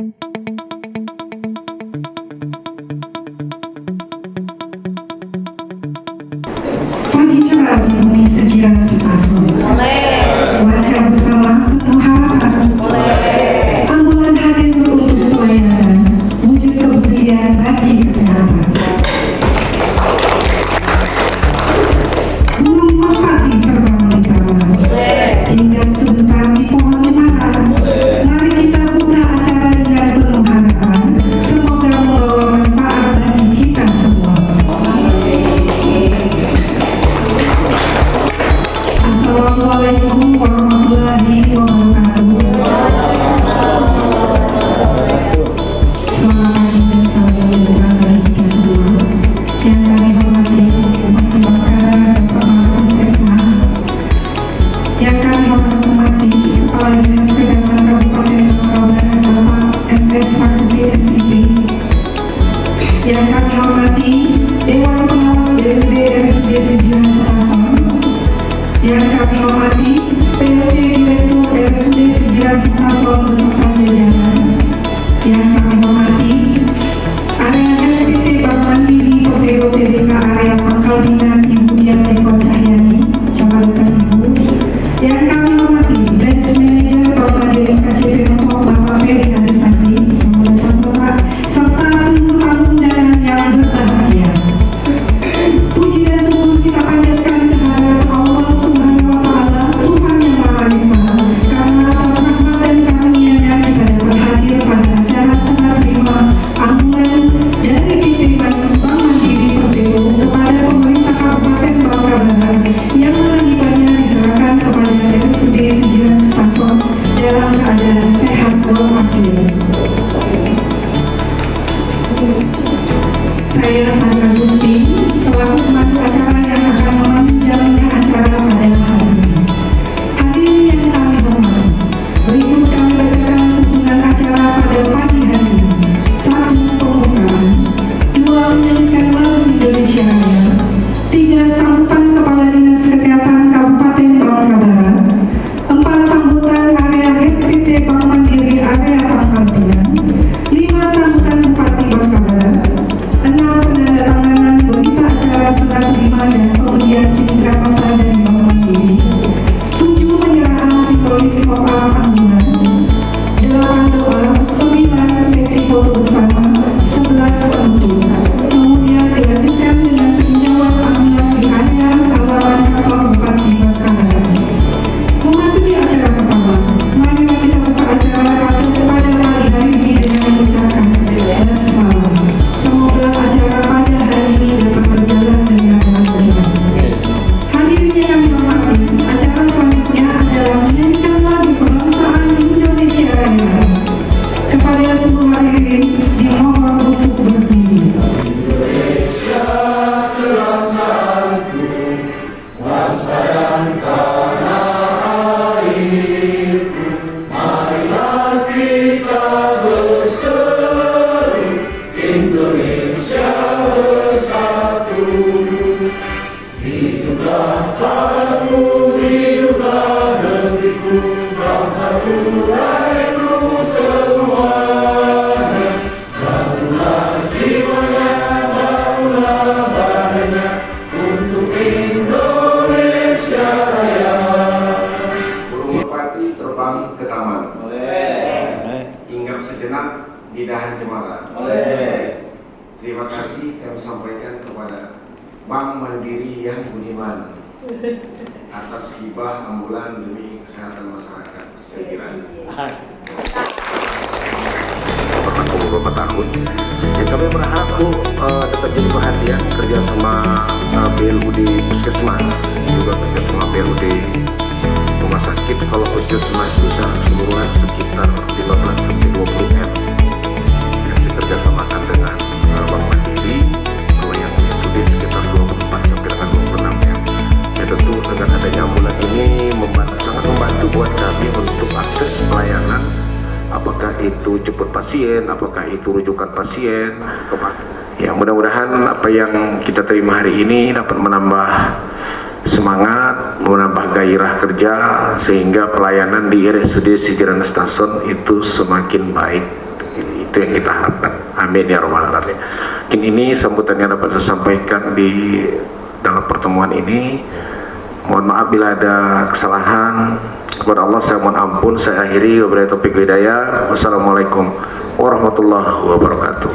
Pagi cerah di bumi sejiram stasiun. Warga bersama penuh harapan. Ambulan hadir untuk pelayanan, wujud kepedulian bagi kesehatan. Burung merpati terbang di taman, tinggal sebentar di pohon cemara. Mari kita buka acara dengan penuh harapan. Semoga membawa manfaat bagi kita semua. Assalamualaikum warahmatullahi wabarakatuh. Selamat pagi dan salam sejahtera bagi kita semua. Yang kami hormati Bupati Bangkalan Bapak Puskesmas, yang kami hormati Kepala Dinas Kesehatan Kabupaten Bangkalan Bapak MS Fakulti SIP, yang kami hormati Dewan Pengawas DPD RSUD Sejiram Stasiun, yang kami hormati PLT Direktur RSUD Sejiram Stasiun beserta jajaran, yang kami hormati area RPT Bank Mandiri Persero TBK area Pangkal Pinang Ibu Dian Eko Cahyani, Camatkan Ibu, yang kami hormati Branch Manager Bank Mandiri KCP Mentok Bapak Ferry Adesandi, selamat datang Bapak, serta seluruh tamu undangan yang berbahagia. Puji dan syukur kita panjatkan kehadirat Allah Subhanahu wa Ta'ala, Tuhan yang Maha Esa, karena atas rahmat dan karunia-Nya kita dapat hadir pada acara serah terima ambulan dari PT Bank Mandiri Persero kepada pemerintah Kabupaten Bangkalan yang kewajibannya diserahkan kepada RSUD Sejiram Stasiun dalam keadaan sehat walafiat. Saya Sandra Gusti selaku pemandu acara yang akan memandu jalannya acara pada hari ini. Hadirin yang kami hormati, berikut kami bacakan susunan acara pada pagi hari ini. 1. Pembukaan, 2. Menyanyikan lagu Indonesia Raya, 3. Sambutan Kepala Dinas Kesehatan Kabupaten Bangka Barat, 4. Sambutan area RPT Bank Mandiri area Pangkal Pinang, 5. Sambutan Bupati Bangka Barat, 6. Penandatanganan berita acara serah terima dan pemberian cindera mata dari Bank Mandiri, 7. Penyerahan simbolis kotak ambulans, 8. Doa, 9. Sesi foto bersama, 11. Penutup. Kemudian dilanjutkan dengan peninjauan ambulan di area halaman kantor Bupati Bangka Barat. Memasuki acara pertama, marilah kita buka acara pada pagi hari ini dengan mengucapkan basmalah. Semoga acara pada hari ini dapat berjalan dengan lancar. Hadirin yang kami hormati, acara selanjutnya adalah menyanyikan lagu kebangsaan Indonesia Raya. Kepada seluruh hadirin dimohon untuk berdiri. Bupati terbang ke taman. Hinggap sejenak di dahan cemara. Terima kasih kami sampaikan kepada Bank Mandiri yang budiman atas hibah ambulan demi kesehatan masyarakat Sejiram. Beberapa tahun, ya kami berharap tetap jadi perhatian kerjasama BLUD Puskesmas, juga kerjasama BLUD Rumah Sakit. Kalau Puskesmas bisa keseluruhan sekitar 15-20 M yang dikerjasamakan dengan Bank Mandiri. Kalau yang RSUD sekitar 24 sampai dengan 26 M. Ya tentu dengan adanya ambulan ini sangat membantu buat kami untuk akses pelayanan, apakah itu jemput pasien, apakah itu rujukan pasien. Ya mudah-mudahan apa yang kita terima hari ini dapat menambah semangat, menambah gairah kerja sehingga pelayanan di RSUD Sejiram Stasiun itu semakin baik. Itu yang kita harapkan. Amin ya rabbal alamin. Mungkin ini sambutan yang dapat saya sampaikan di dalam pertemuan ini. Mohon maaf bila ada kesalahan. Kepada Allah saya mohon ampun. Saya akhiri. Wabillahi taufiq wal hidayah. Wassalamualaikum warahmatullahi wabarakatuh.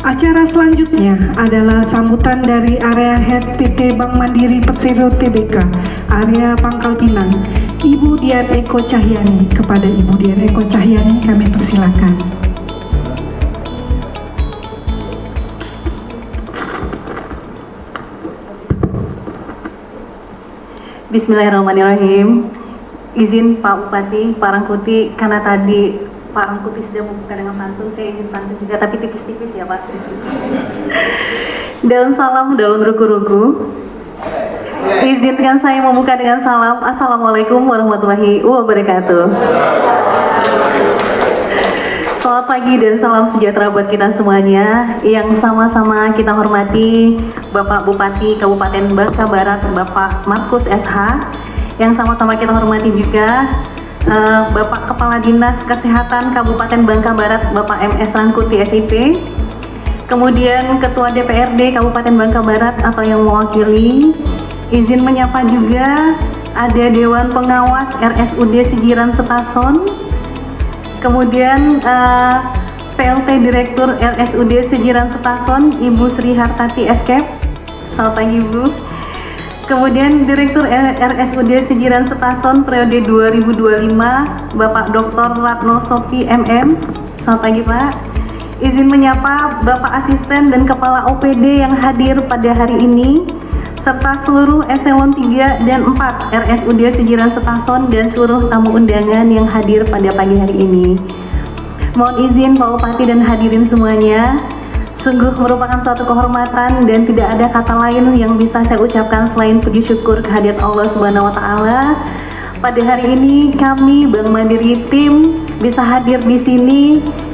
Acara selanjutnya adalah sambutan dari area Head PT Bank Mandiri Persero Tbk, area Pangkal Pinang, Ibu Dian Eko Cahyani. Kepada Ibu Dian Eko Cahyani kami persilakan. Bismillahirrahmanirrahim. Izin Pak Bupati, Pak Rangkuti, karena tadi Pak Rangkuti sudah membuka dengan pantun, saya izin pantun juga, tapi tipis-tipis ya Pak. Daun salam, daun ruku-ruku. Izinkan saya membuka dengan salam. Assalamualaikum warahmatullahi wabarakatuh. Selamat pagi dan salam sejahtera buat kita semuanya. Yang sama-sama kita hormati Bapak Bupati Kabupaten Bangka Barat, Bapak Markus SH. Yang sama-sama kita hormati juga Bapak Kepala Dinas Kesehatan Kabupaten Bangka Barat, Bapak MS Rangkuti SIP. Kemudian Ketua DPRD Kabupaten Bangka Barat atau yang mewakili. Izin menyapa juga ada Dewan Pengawas RSUD Sejiram Setason. Kemudian PLT Direktur RSUD Sejiram Setason, Ibu Sri Hartati Eskep. Selamat pagi Ibu. Kemudian Direktur RSUD Sejiram Setason periode 2025, Bapak Dr. Ratno Sofi MM. Selamat pagi Pak. Izin menyapa Bapak Asisten dan Kepala OPD yang hadir pada hari ini, serta seluruh eselon 3 dan 4 RSUD Sejiram Setason dan seluruh tamu undangan yang hadir pada pagi hari ini. Mohon izin Pak Bupati dan hadirin semuanya, sungguh merupakan suatu kehormatan dan tidak ada kata lain yang bisa saya ucapkan selain puji syukur kehadirat Allah Subhanahu wa taala. Pada hari ini kami Bank Mandiri tim bisa hadir di sini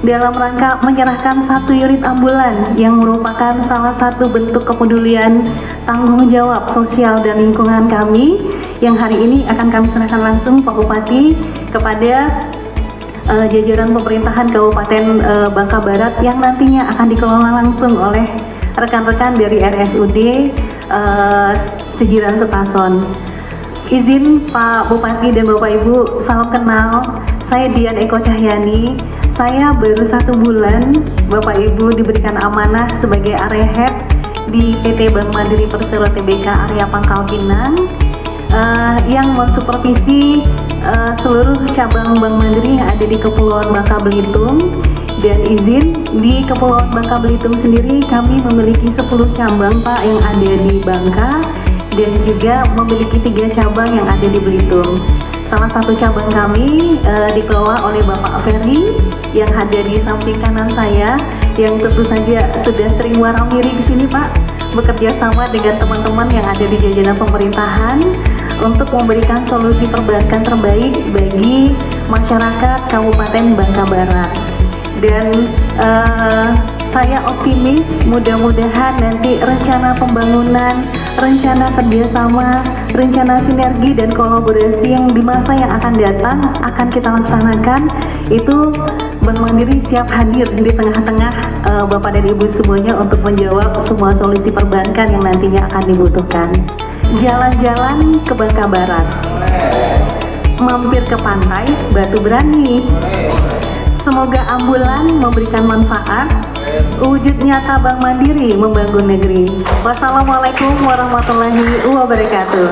dalam rangka menyerahkan 1 unit ambulan yang merupakan salah satu bentuk kepedulian tanggung jawab sosial dan lingkungan kami yang hari ini akan kami serahkan langsung Pak Bupati kepada jajaran pemerintahan Kabupaten Bangka Barat yang nantinya akan dikelola langsung oleh rekan-rekan dari RSUD Sejiram Setason. Izin Pak Bupati dan Bapak Ibu, salam kenal. Saya Dian Eko Cahyani. Saya baru 1 bulan Bapak Ibu diberikan amanah sebagai area head di PT Bank Mandiri Persero Tbk area Pangkal Pinang yang mensupervisi seluruh cabang Bank Mandiri yang ada di Kepulauan Bangka Belitung. Dan izin di Kepulauan Bangka Belitung sendiri kami memiliki 10 cabang Pak yang ada di Bangka dan juga memiliki 3 cabang yang ada di Belitung. Salah satu cabang kami dikelola oleh Bapak Ferry yang ada di samping kanan saya, yang tentu saja sudah sering warawiri di sini Pak, bekerja sama dengan teman-teman yang ada di jajaran pemerintahan untuk memberikan solusi perbankan terbaik bagi masyarakat Kabupaten Bangka Barat. Dan saya optimis mudah-mudahan nanti rencana pembangunan, rencana kerjasama, rencana sinergi dan kolaborasi yang di masa yang akan datang akan kita laksanakan. Itu Bank Mandiri siap hadir di tengah-tengah Bapak dan Ibu semuanya untuk menjawab semua solusi perbankan yang nantinya akan dibutuhkan. Jalan-jalan ke Bangka Barat, mampir ke pantai Batu Berani. Semoga ambulan memberikan manfaat, wujud nyata Bank Mandiri membangun negeri. Wassalamualaikum warahmatullahi wabarakatuh.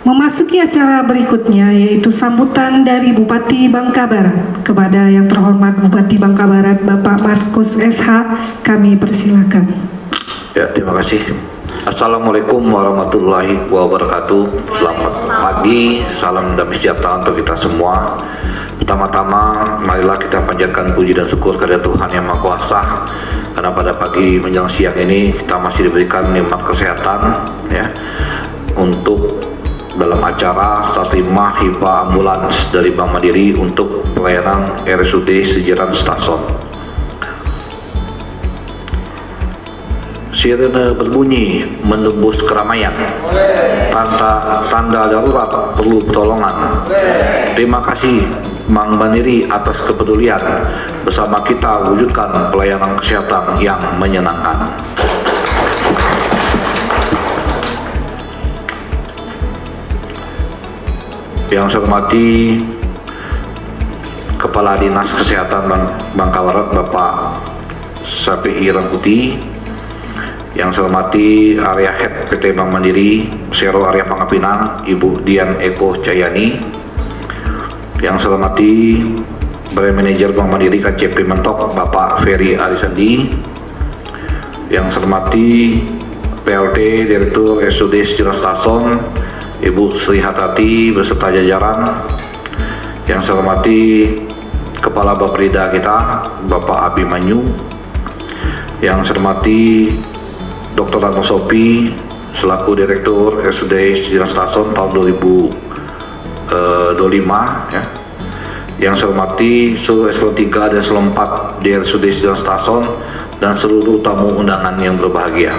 Memasuki acara berikutnya yaitu sambutan dari Bupati Bangka Barat. Kepada yang terhormat Bupati Bangka Barat Bapak Markus SH kami persilakan. Ya, terima kasih. Assalamualaikum warahmatullahi wabarakatuh. Selamat pagi, salam damai sejahtera untuk kita semua. Pertama-tama, marilah kita panjatkan puji dan syukur kepada Tuhan Yang Maha Kuasa, karena pada pagi menjelang siang ini kita masih diberikan nikmat kesehatan, ya, untuk dalam acara terima hibah ambulans dari Bank Mandiri untuk pelayanan RSUD Sejiram Setason. Sirene berbunyi menembus keramaian, tanda darurat perlu pertolongan. Terima kasih Bank Mandiri atas kepedulian bersama kita wujudkan pelayanan kesehatan yang menyenangkan. Yang saya hormati Kepala Dinas Kesehatan Bangka Barat Bapak Safi'i Rangkuti, yang saya hormati Area Head PT Bank Mandiri Sero Area Pangapinang Ibu Dian Eko Cayani, yang saya hormati Brand Manager Bank Mandiri KCP Mentok Bapak Ferry Arisandi, yang saya hormati PLT Direktur SUD Sejarah Stason Ibu Sri Hatati beserta jajaran, yang saya hormati Kepala Baprida kita Bapak Abimanyu, yang saya hormati Dr. Ratno Sopi selaku Direktur SUD Sejarah Stason tahun 2025 ya. Yang saya hormati seluruh eselon 3 dan eselon 4 di RSUD Sejarah Stason dan seluruh tamu undangan yang berbahagia.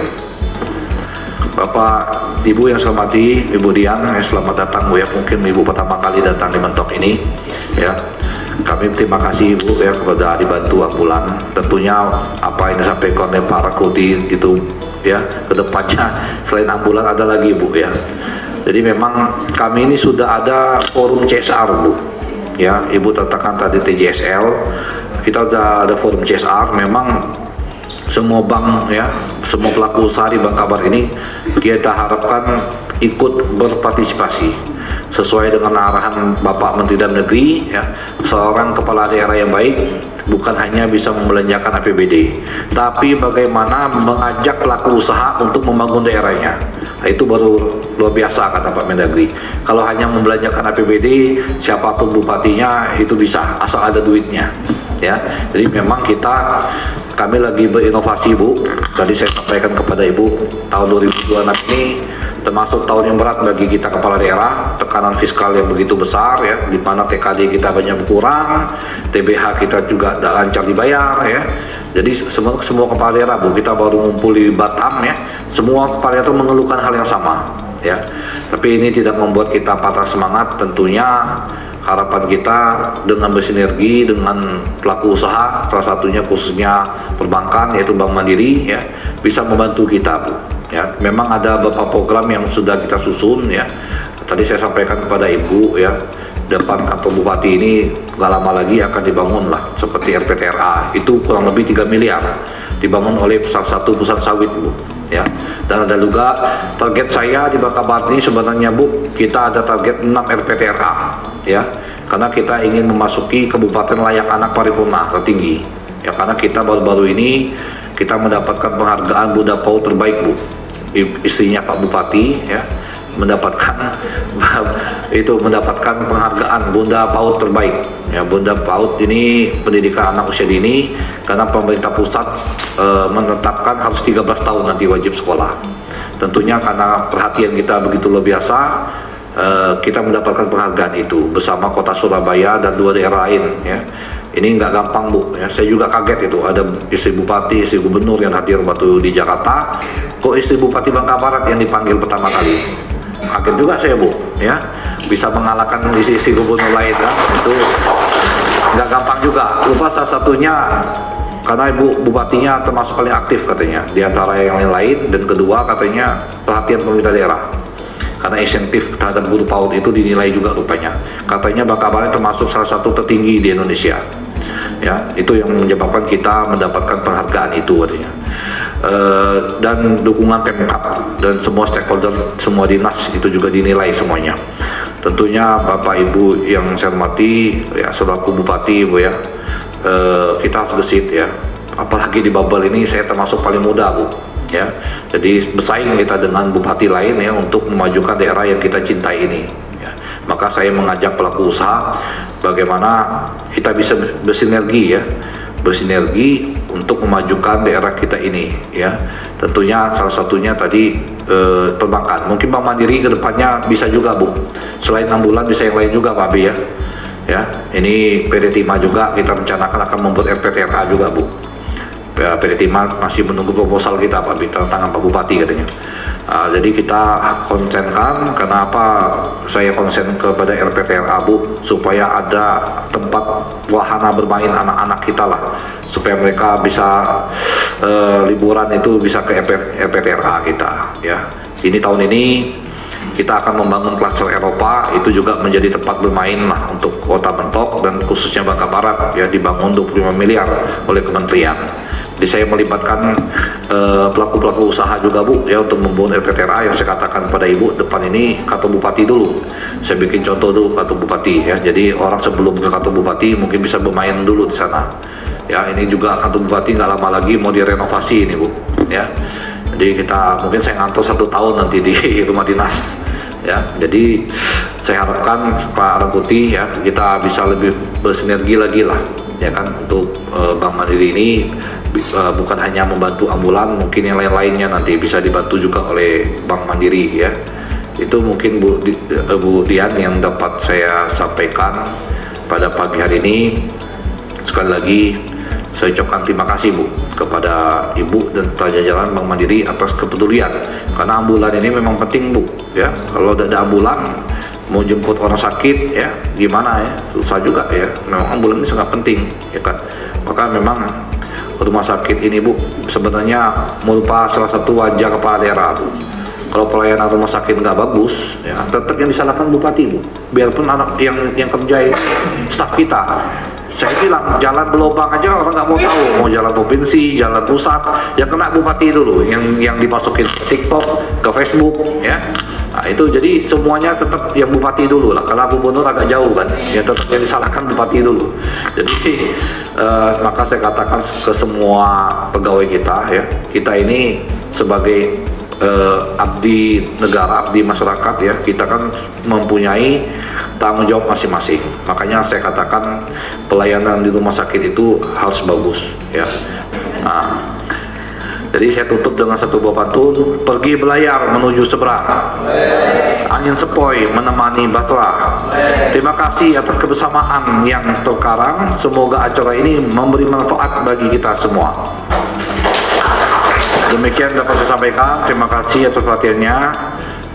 Bapak, Ibu yang saya hormati, Ibu Dian, selamat datang Bu ya. Mungkin Ibu pertama kali datang di Mentok ini ya. Kami terima kasih Ibu ya kepada dibantu ambulan. Tentunya apa yang disampaikan oleh Pak Rangkuti itu ya, kedepannya selain ambulan ada lagi Bu ya. Jadi memang kami ini sudah ada forum CSR Bu ya. Ibu katakan tadi TJSL, kita sudah ada forum CSR. Memang semua bank ya, semua pelaku usaha di Bangka Barat ini kita harapkan ikut berpartisipasi sesuai dengan arahan Bapak Menteri Dalam Negeri ya. Seorang kepala daerah yang baik bukan hanya bisa membelanjakan APBD, tapi bagaimana mengajak pelaku usaha untuk membangun daerahnya. Nah, itu baru luar biasa kata Pak Mendagri. Kalau hanya membelanjakan APBD, siapapun bupatinya itu bisa asal ada duitnya ya. Jadi memang kami lagi berinovasi Bu. Tadi saya sampaikan kepada Ibu, tahun 2026 ini termasuk tahun yang berat bagi kita kepala daerah. Tekanan fiskal yang begitu besar ya, di mana TKD kita banyak berkurang, TBH kita juga lancar dibayar ya. Jadi semua kepala daerah Bu, kita baru ngumpul di Batam ya, semua kepala daerah itu mengeluhkan hal yang sama ya. Tapi ini tidak membuat kita patah semangat. Tentunya harapan kita dengan bersinergi dengan pelaku usaha, salah satunya khususnya perbankan yaitu Bank Mandiri ya, bisa membantu kita Bu ya. Memang ada beberapa program yang sudah kita susun ya. Tadi saya sampaikan kepada Ibu ya, depan kantor Bupati ini nggak lama lagi akan dibangun lah seperti RPTRA, itu kurang lebih 3 miliar dibangun oleh salah satu perusahaan sawit Bu ya. Dan ada juga target saya di Bangka Barat ini sebenarnya Bu, kita ada target 6 RPTRA ya, karena kita ingin memasuki kabupaten layak anak paripurna tertinggi ya. Karena kita baru-baru ini kita mendapatkan penghargaan Bunda PAUD terbaik Bu, istrinya Pak Bupati ya mendapatkan penghargaan Bunda PAUD terbaik ya. Bunda PAUD ini pendidikan anak usia dini, karena pemerintah pusat menetapkan harus 13 tahun nanti wajib sekolah. Tentunya karena perhatian kita begitu luar biasa, kita mendapatkan penghargaan itu bersama kota Surabaya dan 2 daerah lain ya. Ini nggak gampang Bu ya. Saya juga kaget itu, ada istri bupati, istri gubernur yang hadir waktu di Jakarta, kok istri bupati Bangka Barat yang dipanggil pertama kali. Kaget juga saya Bu ya, bisa mengalahkan isi gubernur lain kan, itu nggak gampang juga. Lupa salah satunya karena Ibu bupatinya termasuk paling aktif katanya di antara yang lain, dan kedua katanya perhatian pemerintah daerah karena insentif terhadap guru PAUD itu dinilai juga rupanya. Katanya Bangka Barat termasuk salah satu tertinggi di Indonesia ya. Itu yang menyebabkan kita mendapatkan penghargaan itu katanya. Dan dukungan Pemkab dan semua stakeholder, semua dinas itu juga dinilai semuanya. Tentunya Bapak Ibu yang saya hormati ya, selaku Bupati Bu ya, kita harus gesit ya. Apalagi di Babel ini saya termasuk paling muda Bu ya. Jadi bersaing kita dengan bupati lain ya untuk memajukan daerah yang kita cintai ini ya. Maka saya mengajak pelaku usaha bagaimana kita bisa bersinergi ya, bersinergi untuk memajukan daerah kita ini ya. Tentunya salah satunya tadi perbankan. Mungkin Bank Mandiri ke depannya bisa juga Bu, selain ambulan bisa yang lain juga Pak Abi ya. Ya, ini PD Timah juga kita rencanakan akan membuat RPTRA juga Bu. PT Timah masih menunggu proposal kita Pak, tanda tangan Pak Bupati katanya. Jadi kita konsenkan, kenapa saya konsen kepada RPTRA Bu, supaya ada tempat wahana bermain anak-anak kita lah, supaya mereka bisa liburan itu bisa ke RPTRA kita ya. Ini tahun ini kita akan membangun klaster Eropa, itu juga menjadi tempat bermain lah untuk Kota Mentok dan khususnya Bangka Barat ya, dibangun 25 miliar oleh kementerian. Jadi saya melibatkan pelaku-pelaku usaha juga Bu ya untuk membangun RPTRA yang saya katakan pada Ibu depan ini kantor Bupati dulu. Saya bikin contoh dulu kantor Bupati ya. Jadi orang sebelum ke kantor Bupati mungkin bisa bermain dulu di sana. Ya, ini juga kantor Bupati nggak lama lagi mau direnovasi ini Bu ya. Jadi kita mungkin saya ngantor 1 tahun nanti di rumah dinas ya. Jadi saya harapkan Pak Rangkuti ya, kita bisa lebih bersinergi lagi lah ya kan, untuk Bank Mandiri ini bukan hanya membantu ambulan, mungkin yang lain-lainnya nanti bisa dibantu juga oleh Bank Mandiri ya. Itu mungkin Bu Dian yang dapat saya sampaikan pada pagi hari ini. Sekali lagi saya ucapkan terima kasih Bu kepada Ibu dan jajaran Bank Mandiri atas kepedulian, karena ambulan ini memang penting Bu ya. Kalau tidak ada ambulan, mau jemput orang sakit ya gimana ya, susah juga ya. Memang ambulan ini sangat penting ya kan. Maka memang rumah sakit ini Bu sebenarnya merupakan salah satu wajah kepala daerah Bu. Kalau pelayanan rumah sakit nggak bagus ya, tetap yang disalahkan Bupati Bu, biarpun anak yang kerja staf kita. Saya bilang jalan berlubang aja orang nggak mau tahu, mau jalan provinsi, jalan pusat, yang kena Bupati dulu, yang dimasukin ke TikTok, ke Facebook ya. Nah itu jadi semuanya tetap yang Bupati dulu lah, karena Gubernur agak jauh kan, ya tetap yang disalahkan Bupati dulu. Jadi maka saya katakan ke semua pegawai kita ya, kita ini sebagai abdi negara, abdi masyarakat ya, kita kan mempunyai tanggung jawab masing-masing. Makanya saya katakan pelayanan di rumah sakit itu harus bagus ya. Nah, jadi saya tutup dengan satu buah pantun: pergi belayar menuju seberang, angin sepoi menemani Batra. Terima kasih atas kebersamaan yang terkarang. Semoga acara ini memberi manfaat bagi kita semua. Demikian dapat saya sampaikan. Terima kasih atas perhatiannya.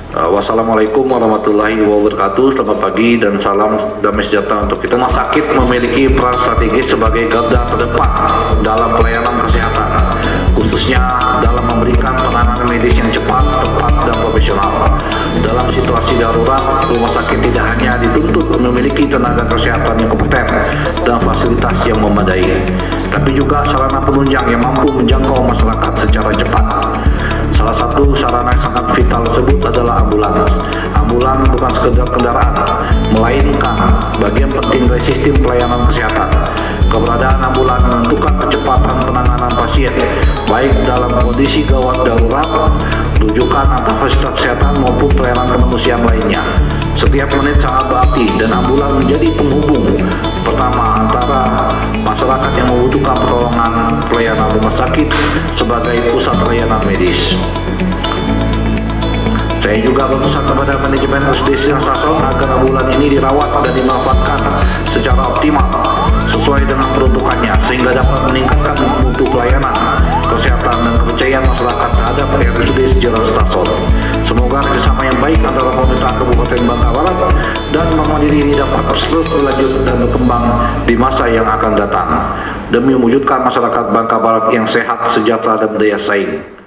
Wassalamualaikum warahmatullahi wabarakatuh. Selamat pagi dan salam damai sejahtera untuk kita. Rumah sakit memiliki peran strategis sebagai garda terdepan dalam pelayanan kesehatan, khususnya dalam memberikan penanganan medis yang cepat, tepat, dan profesional. Dalam situasi darurat, rumah sakit tidak hanya dituntut memiliki tenaga kesehatan yang kompeten dan fasilitas yang memadai, tapi juga sarana penunjang yang mampu menjangkau masyarakat secara cepat. Salah satu sarana yang sangat vital tersebut adalah ambulans. Ambulans bukan sekedar kendaraan, melainkan bagian penting dari sistem pelayanan kesehatan. Keberadaan ambulans menentukan kecepatan penanganan pasien, baik dalam kondisi gawat darurat, rujukan atau fasilitas kesehatan maupun pelayanan kemanusiaan lainnya. Setiap menit sangat berarti dan ambulans menjadi penghubung pertama antara masyarakat yang membutuhkan pertolongan pelayanan rumah sakit sebagai pusat pelayanan medis. Saya juga berpesan kepada manajemen RSUD Stason agar ambulan ini dirawat dan dimanfaatkan secara optimal sesuai dengan peruntukannya, sehingga dapat meningkatkan mutu pelayanan kesehatan dan kepercayaan masyarakat terhadap RSUD Jalan Stason. Semoga kerjasama yang baik antara pemerintah Kabupaten Bangka Barat dan Bank Mandiri ini dapat terus berlanjut dan berkembang di masa yang akan datang demi mewujudkan masyarakat Bangka Barat yang sehat, sejahtera, dan berdaya saing.